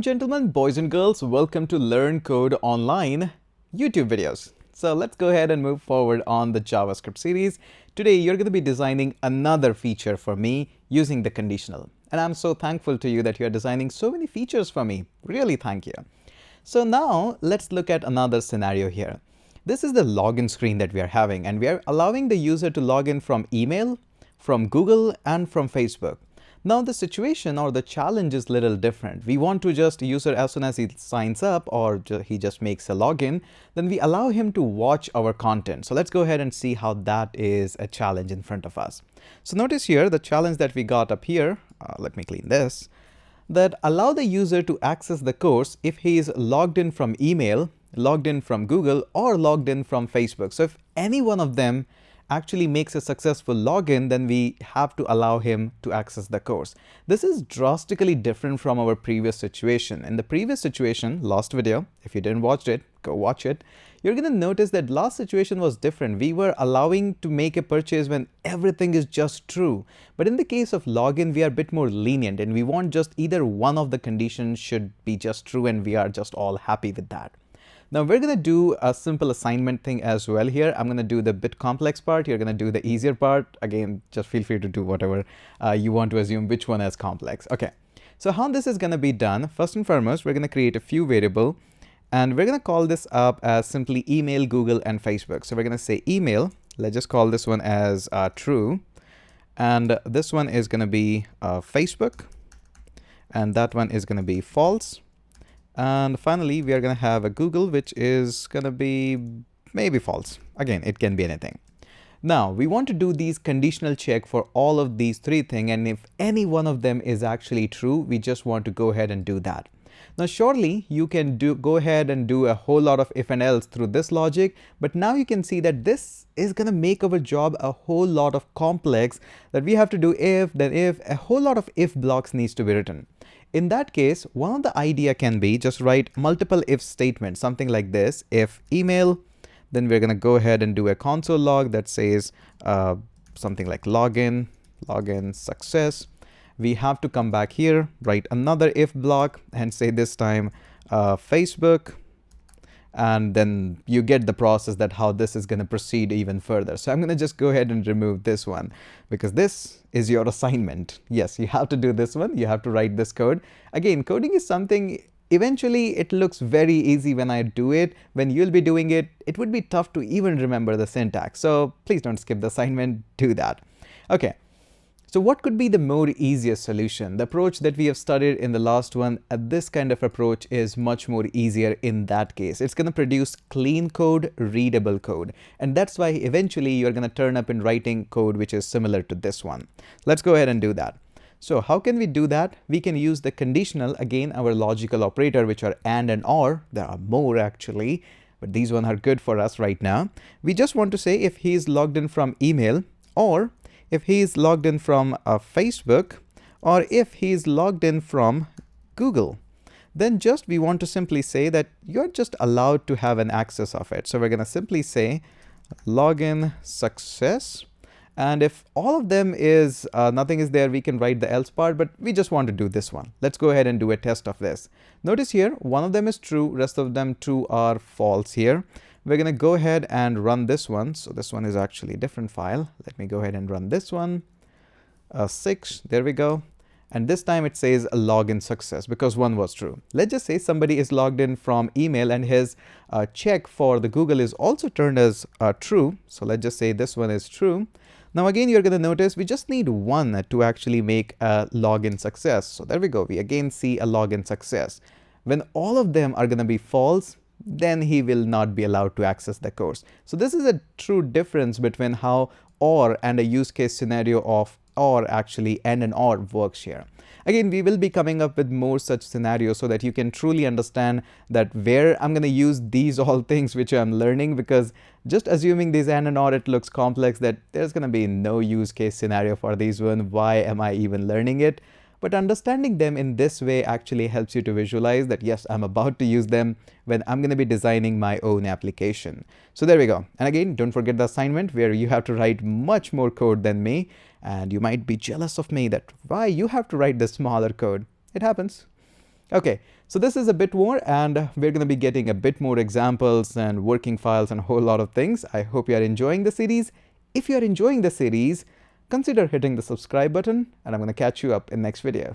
and gentlemen, boys and girls, welcome to Learn Code Online YouTube videos. So let's go ahead and move forward on the JavaScript series. Today, you're going to be designing another feature for me using the conditional. And I'm so thankful to you that you're designing so many features for me. Really, thank you. So now let's look at another scenario here. This is the login screen that we are having, and we are allowing the user to log in from email, from Google, and from Facebook. Now the situation or the challenge is a little different. We want to just user as soon as he signs up or he just makes a login, then we allow him to watch our content. So let's go ahead and see how that is a challenge in front of us. So notice here the challenge that we got up here, let me clean this, that allow the user to access the course if he is logged in from email, logged in from Google, or logged in from Facebook. So if any one of them actually makes a successful login, then we have to allow him to access the course. This is drastically different from our previous situation. In the previous situation, last video, if you didn't watch it, go watch it. You're going to notice that last situation was different. We were allowing to make a purchase when everything is just true. But in the case of login, we are a bit more lenient and we want just either one of the conditions should be just true and we are just all happy with that. Now we're going to do a simple assignment thing as well here. I'm going to do the bit complex part. You're going to do the easier part. Again, just feel free to do whatever you want to assume which one is complex. Okay, so how this is going to be done, first and foremost, we're going to create a few variable and we're going to call this up as simply email, Google, and Facebook. So we're going to say email. Let's just call this one as true. And this one is going to be Facebook. And that one is going to be false. And finally, we are going to have a Google, which is going to be maybe false. Again, it can be anything. Now, we want to do these conditional check for all of these three things. And if any one of them is actually true, we just want to go ahead and do that. Now, surely you can go ahead and do a whole lot of if and else through this logic. But now you can see that this is going to make our job a whole lot of complex, that we have to do if, then if, a whole lot of if blocks needs to be written. In that case, one of the idea can be just write multiple if statements, something like this. If email, then we're going to go ahead and do a console log that says something like login success. We have to come back here, write another if block and say this time Facebook. And then you get the process that how this is going to proceed even further. So I'm going to just go ahead and remove this one because this is your assignment. Yes, you have to do this one. You have to write this code. Again, coding is something, eventually it looks very easy when I do it. When you'll be doing it, it would be tough to even remember the syntax. So please don't skip the assignment, do that. Okay. So what could be the more easiest solution? The approach that we have studied in the last one, this kind of approach is much more easier in that case. It's going to produce clean code, readable code. And that's why eventually you're going to turn up in writing code which is similar to this one. Let's go ahead and do that. So how can we do that? We can use the conditional, again, our logical operator, which are and or. There are more actually, but these ones are good for us right now. We just want to say if he's logged in from email, or if he's logged in from Facebook, or if he's logged in from Google, then just we want to simply say that you're just allowed to have an access of it. So we're going to simply say login success. And if all of them is nothing is there, we can write the else part, but we just want to do this one. Let's go ahead and do a test of this. Notice here, one of them is true, rest of them true or false here. We're going to go ahead and run this one. So this one is actually a different file. Let me go ahead and run this one. 6, there we go. And this time it says a login success because one was true. Let's just say somebody is logged in from email and his check for the Google is also turned as true. So let's just say this one is true. Now again, you're going to notice we just need one to actually make a login success. So there we go. We again see a login success. When all of them are going to be false, then he will not be allowed to access the course. So this is a true difference between how or and a use case scenario of or actually and or works here. Again, we will be coming up with more such scenarios so that you can truly understand that where I'm going to use these all things which I'm learning, because just assuming these and or, it looks complex, that there's going to be no use case scenario for these one. Why am I even learning it? But understanding them in this way actually helps you to visualize that, yes, I'm about to use them when I'm going to be designing my own application. So there we go. And again, don't forget the assignment where you have to write much more code than me. And you might be jealous of me that why you have to write the smaller code. It happens. Okay, so this is a bit more, and we're going to be getting a bit more examples and working files and a whole lot of things. I hope you are enjoying the series. If you are enjoying the series, consider hitting the subscribe button, and I'm going to catch you up in next video.